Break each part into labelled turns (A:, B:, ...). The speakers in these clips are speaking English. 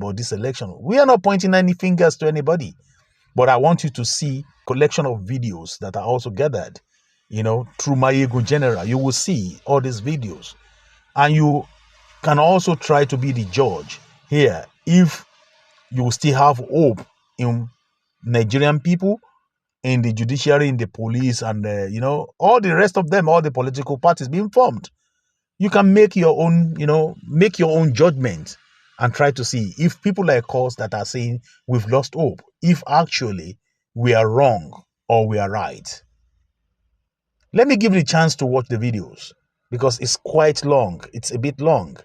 A: about this election. We are not pointing any fingers to anybody, but I want you to see collection of videos that are also gathered, through Mayego General. You will see all these videos, and you can also try to be the judge here if you still have hope in Nigerian people, in the judiciary, in the police, and all the rest of them, all the political parties being formed. You can make your own, judgment and try to see if people like us that are saying we've lost hope, if actually we are wrong or we are right. Let me give you a chance to watch the videos because it's quite long. It's a bit long.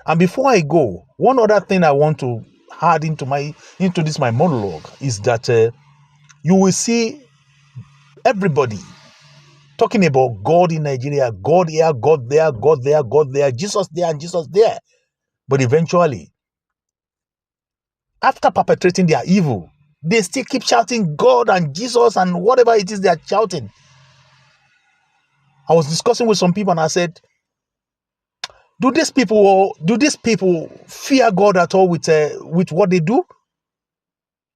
A: And before I go, one other thing I want to add into my monologue is that you will see everybody talking about God in Nigeria, God here, God there, God there, God there, Jesus there, and Jesus there. But eventually, after perpetrating their evil, they still keep shouting God and Jesus and whatever it is they are shouting. I was discussing with some people and I said, do these people fear God at all with what they do?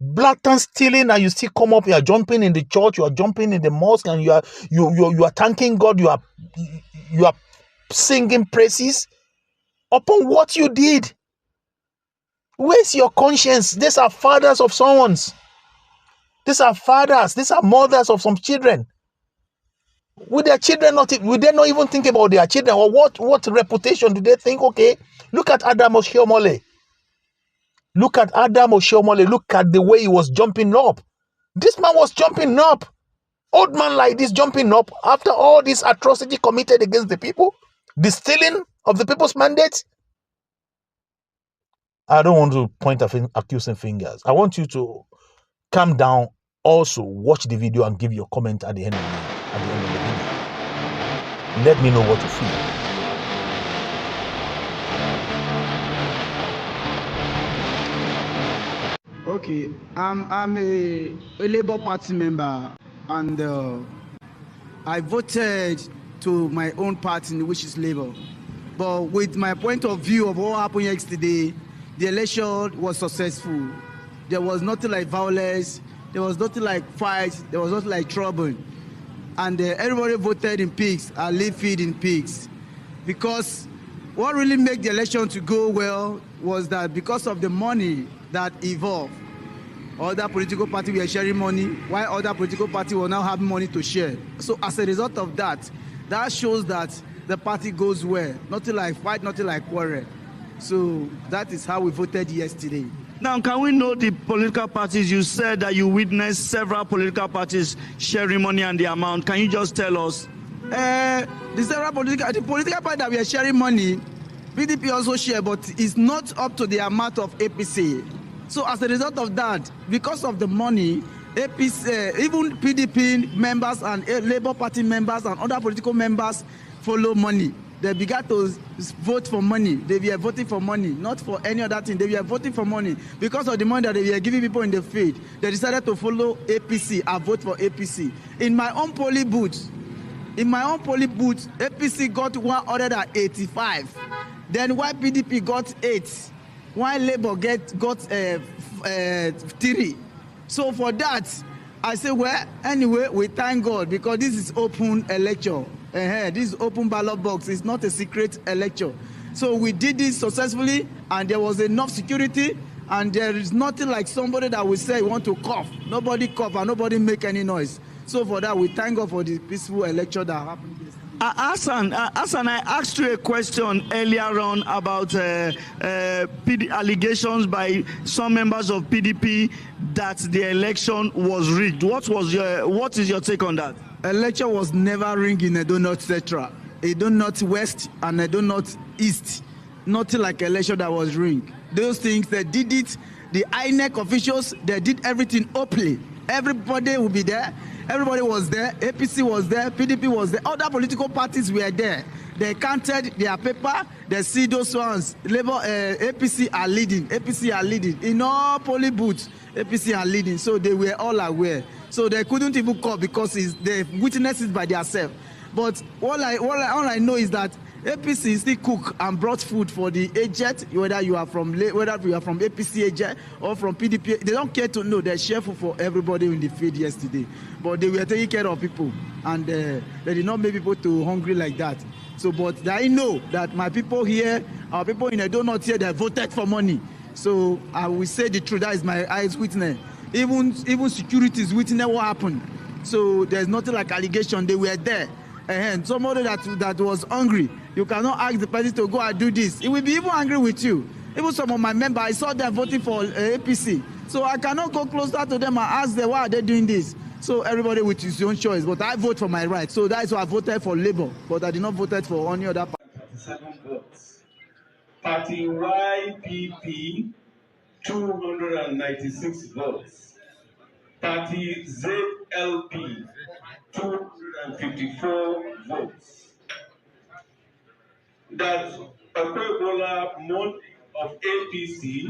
A: Blatant stealing, and you still come up, you are jumping in the church, you are jumping in the mosque, and you are thanking God, you are singing praises upon what you did. Where's your conscience? These are fathers of someone's. These are fathers, these are mothers of some children. Would they not even think about their children? Or what reputation do they think? Okay, look at Oshiomole. Look at Oshiomole. Look at the way he was jumping up. This man was jumping up. Old man like this jumping up after all this atrocity committed against the people, the stealing of the people's mandates. I don't want to point accusing fingers. I want you to calm down. Also, watch the video and give your comment at the end of the video. Let me know what you feel.
B: Okay, I'm a Labour Party member, and I voted to my own party, which is Labour. But with my point of view of what happened yesterday, the election was successful. There was nothing like violence, there was nothing like fights, there was nothing like trouble. And everybody voted in peace and leave feed in peace. Because what really made the election to go well was that because of the money that evolved, other political parties were sharing money, while other political parties will now have money to share. So as a result of that, that shows that the party goes well. Nothing like fight, nothing like quarrel. So that is how we voted yesterday.
C: Now, can we know the political parties? You said that you witnessed several political parties sharing money and the amount. Can you just tell us?
B: The political party that we are sharing money, PDP also share, but it's not up to the amount of APC. So as a result of that, because of the money, APC, even PDP members and Labour Party members and other political members follow money. They began to vote for money. They were voting for money, not for any other thing. They were voting for money. Because of the money that they were giving people in the field, they decided to follow APC and vote for APC. In my own polling booth, APC got 185. Then while PDP got 8, while Labour got 3. So for that, I say, well, anyway, we thank God because this is open election. This is open ballot box. It's not a secret election. So we did this successfully, and there was enough security, and there is nothing like somebody that will say want to cough. Nobody cough and nobody make any noise. So for that, we thank God for the peaceful election that happened.
C: Hassan, I asked you a question earlier on about allegations by some members of PDP that the election was rigged. What is your take on that?
B: Election was never rigged in Edo North Central, Edo North West, and Edo North East. Nothing like election that was rigged. Those things, they did it. The Inec officials, they did everything openly. Everybody will be there. Everybody was there. APC was there. PDP was there. Other political parties were there. They counted their paper. They see those ones. Labour, APC are leading. APC are leading. In all polling booths, APC are leading. So they were all aware. So they couldn't even call because they witnessed it by themselves. But all I know is that APC still cook and brought food for the agent, whether you are from APC agent or from PDP. They don't care to know. They share food for everybody in the field yesterday, but they were taking care of people, and they did not make people too hungry like that. So, but I know that my people here, our people in Edo not here, they voted for money. So I will say the truth. That is my eyes witness. Even securities witness what happened. So there's nothing like allegation. They were there. And somebody that was hungry, you cannot ask the person to go and do this. He will be even angry with you. Even some of my members, I saw them voting for APC. So I cannot go closer to them and ask them, why are they doing this? So everybody with his own choice. But I vote for my right. So that is why I voted for Labour. But I did not vote for any other party.
D: 37 votes. Party YPP, 296 votes. Party ZLP, 254 votes. That Okpebholo Edo of APC,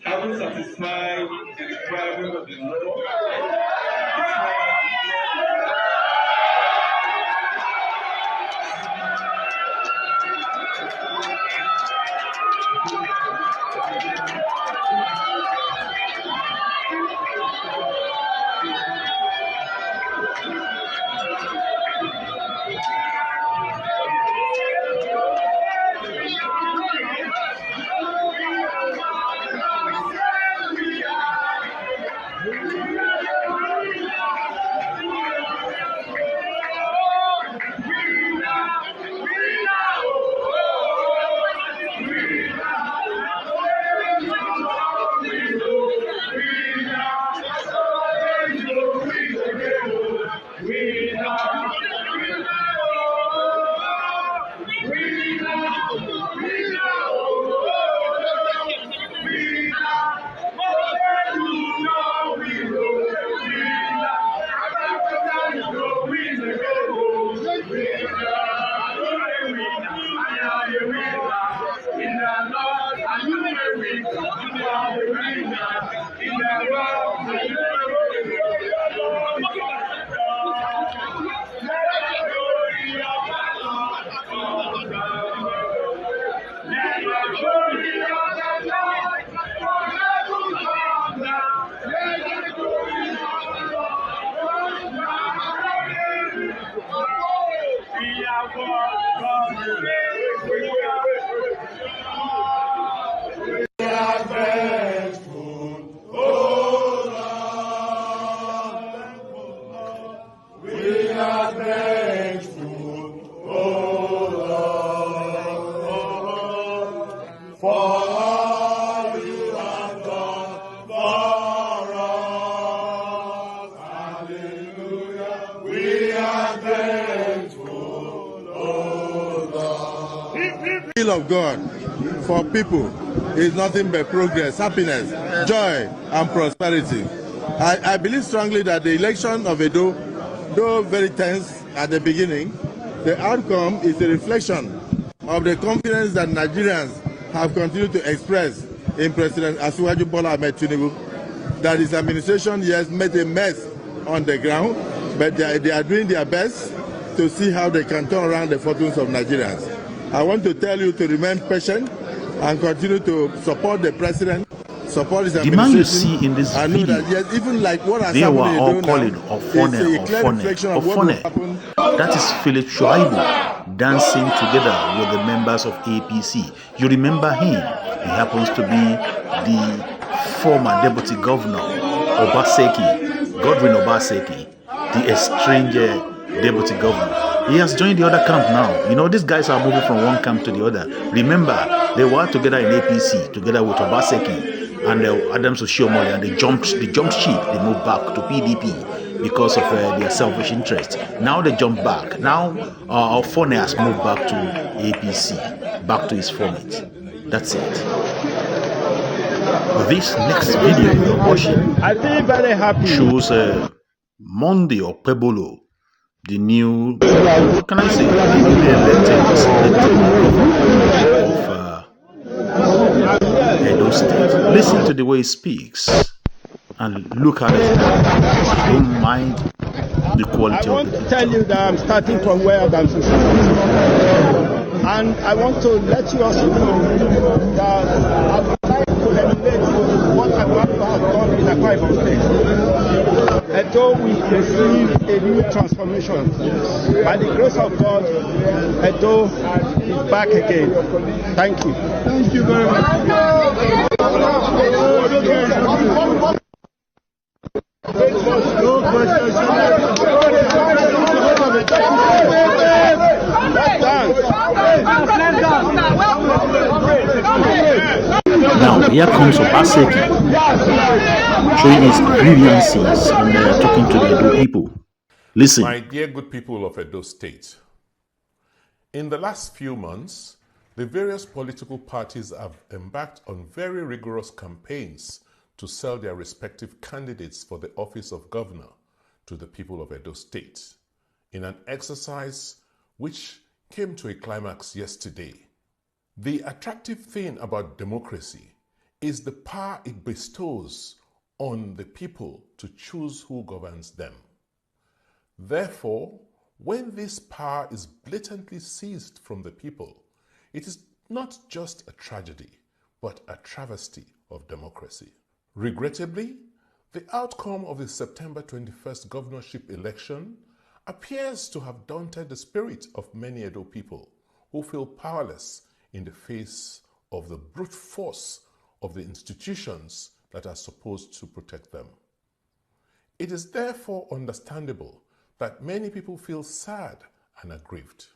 D: having satisfied the requirement of the law,
E: will of God for people is nothing but progress, happiness, joy, and prosperity. I believe strongly that the election of Edo, though very tense at the beginning, the outcome is a reflection of the confidence that Nigerians have continued to express in President Asiwaju Bola Ahmed Tinubu, that his administration has made a mess on the ground, but they are doing their best to see how they can turn around the fortunes of Nigerians. I want to tell you to remain patient and continue to support the president, support his administration.
A: The man you see in this
E: video, that, yes, even like what has
A: they were
E: happened
A: all calling That is Philip Shuaibu dancing together with the members of APC. You remember him? He happens to be the former deputy governor, Godwin Obaseki, the estranged deputy governor. He has joined the other camp now. You know, these guys are moving from one camp to the other. Remember, they were together in APC, together with Obaseki and Adams Oshiomole, and they jumped ship. They moved back to PDP because of their selfish interest. Now they jump back. Now Ofone has moved back to APC, back to his format. That's it. This next video you're watching,
E: I feel very happy.
A: Shows Monday Okpebholo, the new, what can I say, the newly elected governor of Edo State. Listen to the way he speaks and look at it. Don't mind
F: the quality
G: I want to tell you that I'm starting from where I'm supposed to. And I want to let you also know that I would like to emulate what I want to have done in Okpebholo State. Edo will receive a new transformation. By the grace of God, Edo is back again. Thank you. Thank you very much.
F: Now, here comes Obaseki showing his grievances and talking to the Edo people. Listen.
H: My dear good people of Edo State, in the last few months, the various political parties have embarked on very rigorous campaigns to sell their respective candidates for the office of governor to the people of Edo State, in an exercise which came to a climax yesterday. The attractive thing about democracy is the power it bestows on the people to choose who governs them. Therefore, when this power is blatantly seized from the people, it is not just a tragedy, but a travesty of democracy. Regrettably, the outcome of the September 21st governorship election appears to have daunted the spirit of many Edo people who feel powerless in the face of the brute force of the institutions that are supposed to protect them. It is therefore understandable that many people feel sad and aggrieved.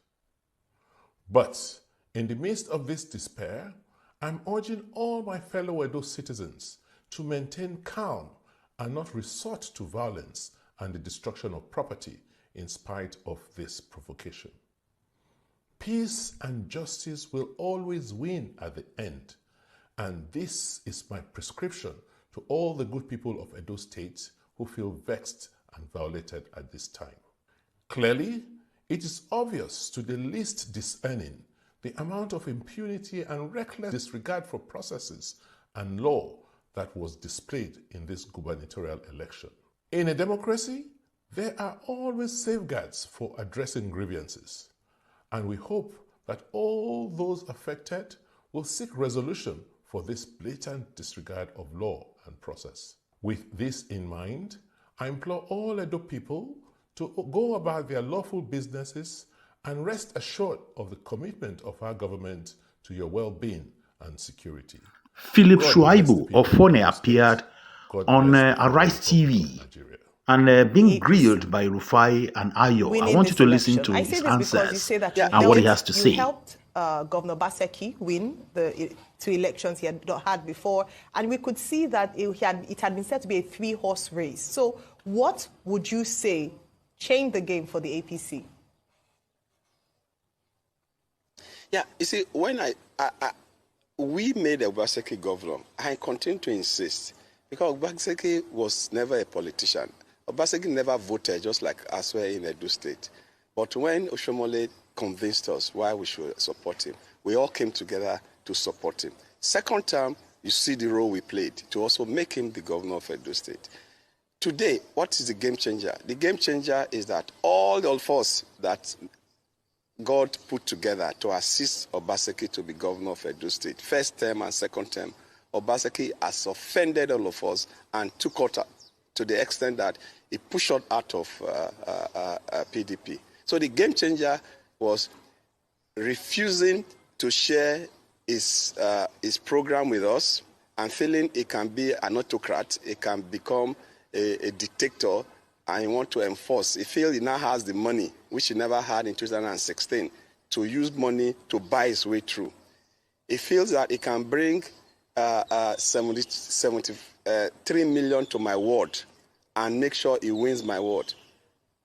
H: But in the midst of this despair, I'm urging all my fellow Edo citizens to maintain calm and not resort to violence and the destruction of property in spite of this provocation. Peace and justice will always win at the end, and this is my prescription to all the good people of Edo State who feel vexed and violated at this time. Clearly, it is obvious to the least discerning the amount of impunity and reckless disregard for processes and law that was displayed in this gubernatorial election. In a democracy, there are always safeguards for addressing grievances, and we hope that all those affected will seek resolution for this blatant disregard of law and process. With this in mind, I implore all Edo people to go about their lawful businesses and rest assured of the commitment of our government to your well-being and security.
F: Philip Shuaibu of Fone appeared on Arise TV and being grilled by Rufai and Ayo. I want you to listen to his answers and what he has to say.
I: You helped Governor Obaseki win the 2 elections he had not had before, and we could see that it had been said to be a 3-horse race. So what would you say changed the game for the APC?
J: Yeah, you see, when we made Obaseki governor, I continue to insist, because Obaseki was never a politician. Obaseki never voted, just like us were in Edo State. But when Oshiomole convinced us why we should support him, we all came together to support him. Second term, you see the role we played to also make him the governor of Edo State. Today, what is the game changer? The game changer is that all of us that God put together to assist Obaseki to be governor of Edo State, first term and second term, Obaseki has offended all of us and took out to the extent that he pushed out of PDP. So the game changer was refusing to share his program with us and feeling he can be an autocrat, he can become a dictator, and he wants to enforce. He feels he now has the money, which he never had in 2016, to use money to buy his way through. He feels that he can bring 73 million to my ward and make sure he wins my ward.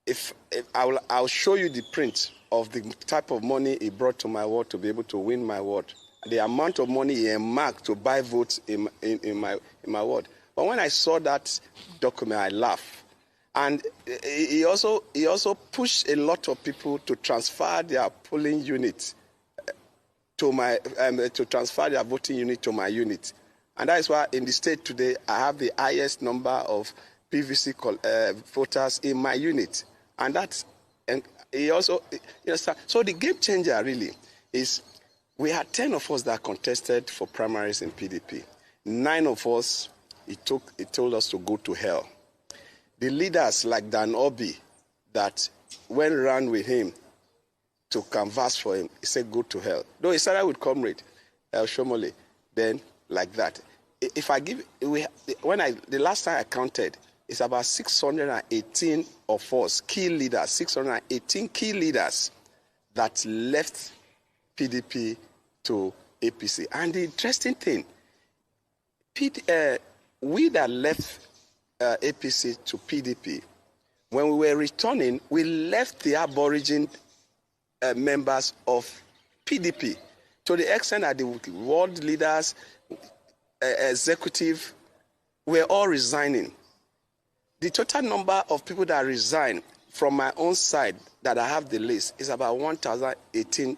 J: If I'll show you the print of the type of money he brought to my ward to be able to win my ward, the amount of money he earmarked to buy votes in my ward. But when I saw that document, I laughed. And he also pushed a lot of people to transfer their polling unit to transfer their voting unit to my unit. And that is why in the state today, I have the highest number of PVC voters in my unit. And that's, and he also, so the game changer really is, we had 10 of us that contested for primaries in PDP. 9 of us, he told us to go to hell. The leaders like Dan Obi that went around with him to canvass for him, he said go to hell. Though he started with Comrade Oshiomole, then like that. If I give, the last time I counted, it's about 618 of us, key leaders, 618 key leaders that left PDP to APC. And the interesting thing, we that left APC to PDP, when we were returning, we left the Aborigine members of PDP to the extent that the world leaders, executive, were all resigning. The total number of people that resigned from my own side that I have the list is about 1,018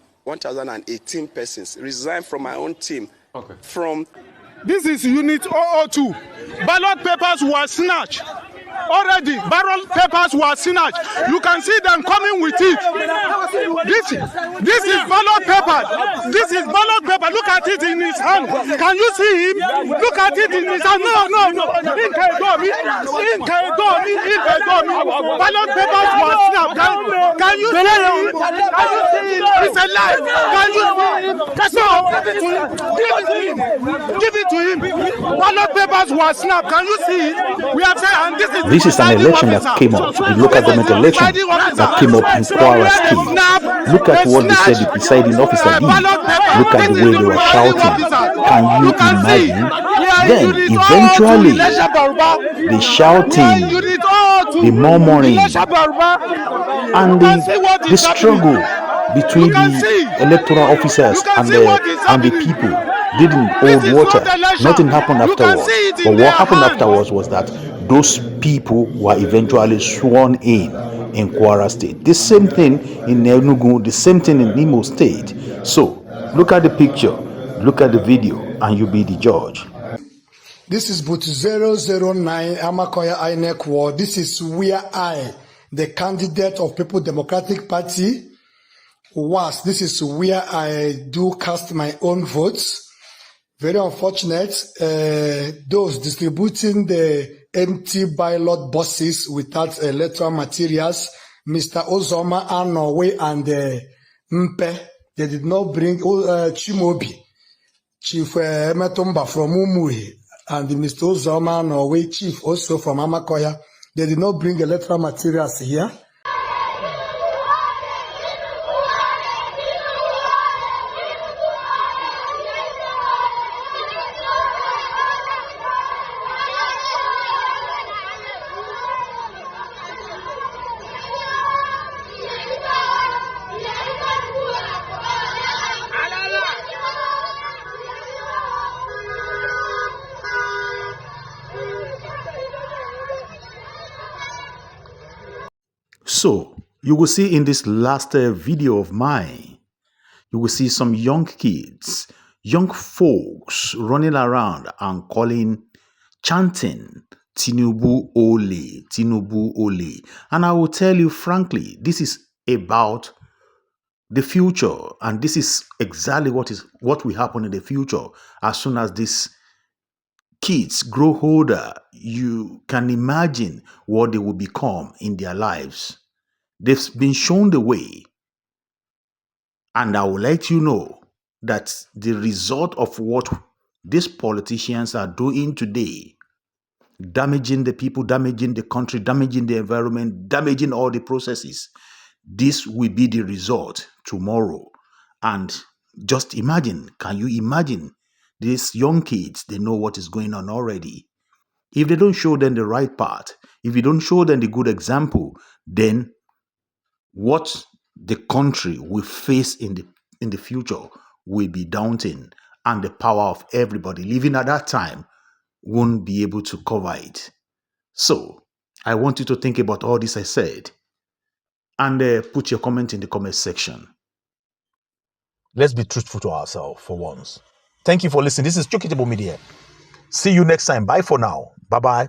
J: persons resigned from my own team. Okay. From
G: this is Unit 002. Ballot papers were snatched. Already, ballot papers were snatched. You can see them coming with it. This is ballot paper. This is ballot paper. Look at it in his hand. Can you see him? Look at it in his hand. No. Ballot papers were snapped. Can you see him? It's a lie. Can you see him? No. Give it to him. Ballot papers were snapped. Can you see it? We have said, and
F: this is an election that came up, the local government election that came up in Kwara State. Look at what they said the presiding officer did. Look at the way they were shouting. Can you imagine? Then eventually the shouting, the murmuring, and the struggle between the electoral officers and the people didn't hold water. Nothing happened afterwards. But what happened afterwards was that those people were eventually sworn in Kwara State. The same thing in Enugu, the same thing in Imo State. So look at the picture, look at the video, and you be the judge.
K: This is booth 009 Amakoya Inec Ward. This is where I, the candidate of People Democratic Party, was. This is where I do cast my own votes. Very unfortunate, those distributing the empty ballot boxes without electoral materials, Mr. Ozoma Anowe and Mpe, they did not bring Chimobi, Chief Matomba from Umui, and Mr. Ozoma Anowe, Chief also from Amakoya. They did not bring electoral materials here.
F: So, you will see in this last video of mine, you will see some young kids, young folks running around and chanting, Tinubu Ole, Tinubu Ole. And I will tell you frankly, this is about the future. And this is exactly what will happen in the future. As soon as these kids grow older, you can imagine what they will become in their lives. They've been shown the way. And I will let you know that the result of what these politicians are doing today, damaging the people, damaging the country, damaging the environment, damaging all the processes, this will be the result tomorrow. And just imagine, can you imagine? These young kids, they know what is going on already. If they don't show them the right path, if you don't show them the good example, then what the country will face in the future will be daunting, and the power of everybody living at that time won't be able to cover it. So I want you to think about all this I said and put your comment in the comment section.
A: Let's be truthful to ourselves for once. Thank you for listening. This is Okpebholo Media. See you next time. Bye for now. Bye-bye.